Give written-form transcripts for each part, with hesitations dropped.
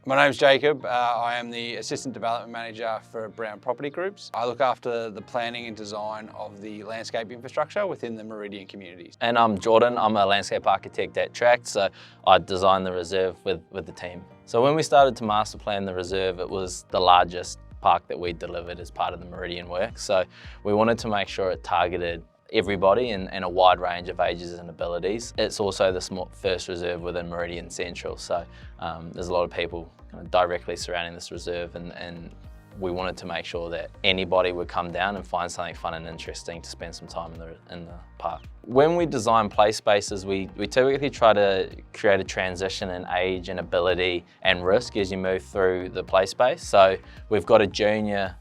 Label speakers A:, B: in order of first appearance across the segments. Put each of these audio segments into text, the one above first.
A: My name's Jacob. I am the Assistant Development Manager for Brown Property Groups. I look after the planning and design of the landscape infrastructure within the Meridian communities.
B: And I'm Jordan. I'm a landscape architect at Tract, so I design the reserve with the team. So when we started to master plan the reserve, it was the largest park that we delivered as part of the Meridian work. So we wanted to make sure it targeted everybody and a wide range of ages and abilities. It's also the first reserve within Meridian Central, so there's a lot of people kind of directly surrounding this reserve, and we wanted to make sure that anybody would come down and find something fun and interesting to spend some time in the park. When we design play spaces, we typically try to create a transition in age and ability and risk as you move through the play space. So we've got a junior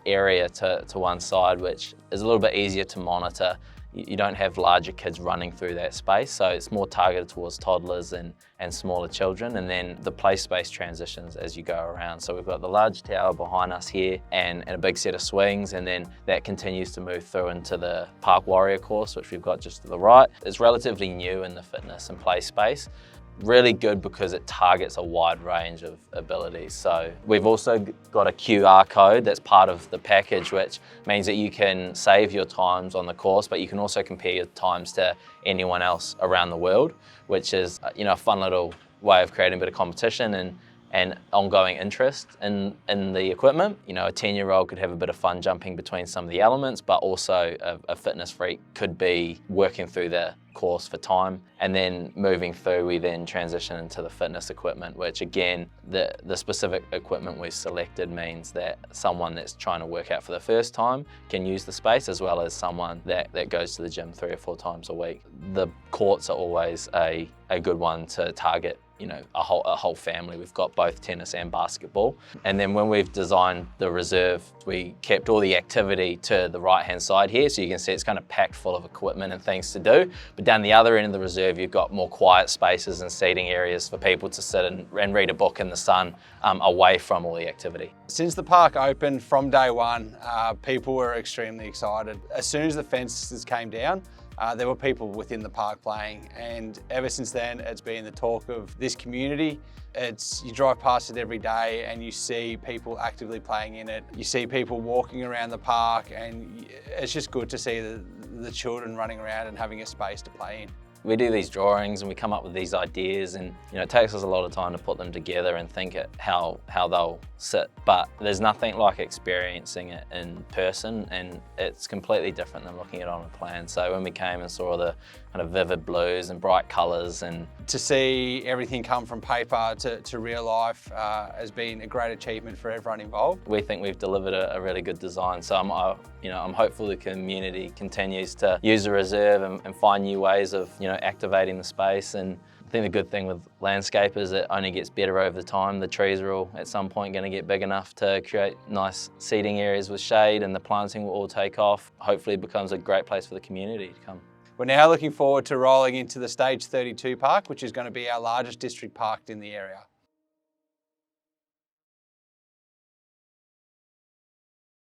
B: area to one side, which is a little bit easier to monitor. You don't have larger kids running through that space, so it's more targeted towards toddlers and smaller children. And then the play space transitions as you go around. So we've got the large tower behind us here and a big set of swings, and then that continues to move through into the Park Warrior course, which we've got just to the right. It's relatively new in the fitness and play space. Really good because it targets a wide range of abilities. So we've also got a QR code that's part of the package, which means that you can save your times on the course, but you can also compare your times to anyone else around the world, which is a fun little way of creating a bit of competition and ongoing interest in the equipment. A 10-year-old could have a bit of fun jumping between some of the elements, but also a fitness freak could be working through the course for time. And then moving through, we then transition into the fitness equipment, which again, the specific equipment we've selected means that someone that's trying to work out for the first time can use the space, as well as someone that goes to the gym 3 or 4 times a week. The courts are always a good one to target a whole family. We've got both tennis and basketball. And then when we've designed the reserve, we kept all the activity to the right-hand side here. So you can see it's kind of packed full of equipment and things to do. But down the other end of the reserve, you've got more quiet spaces and seating areas for people to sit and read a book in the sun away from all the activity.
A: Since the park opened from day one, people were extremely excited. As soon as the fences came down, there were people within the park playing, and ever since then it's been the talk of this community. You drive past it every day and you see people actively playing in it. You see people walking around the park, and it's just good to see the children running around and having a space to play in.
B: We do these drawings and we come up with these ideas, and it takes us a lot of time to put them together and think how they'll sit. But there's nothing like experiencing it in person, and it's completely different than looking at it on a plan. So when we came and saw the kind of vivid blues and bright colours, and
A: to see everything come from paper to real life has been a great achievement for everyone involved.
B: We think we've delivered a really good design. So I'm hopeful the community continues to use the reserve and find new ways of activating the space. And I think the good thing with landscape is it only gets better over the time. The trees are all at some point going to get big enough to create nice seating areas with shade, and the planting will all take off. Hopefully it becomes a great place for the community to come.
A: We're now looking forward to rolling into the Stage 32 park, which is going to be our largest district park in the area.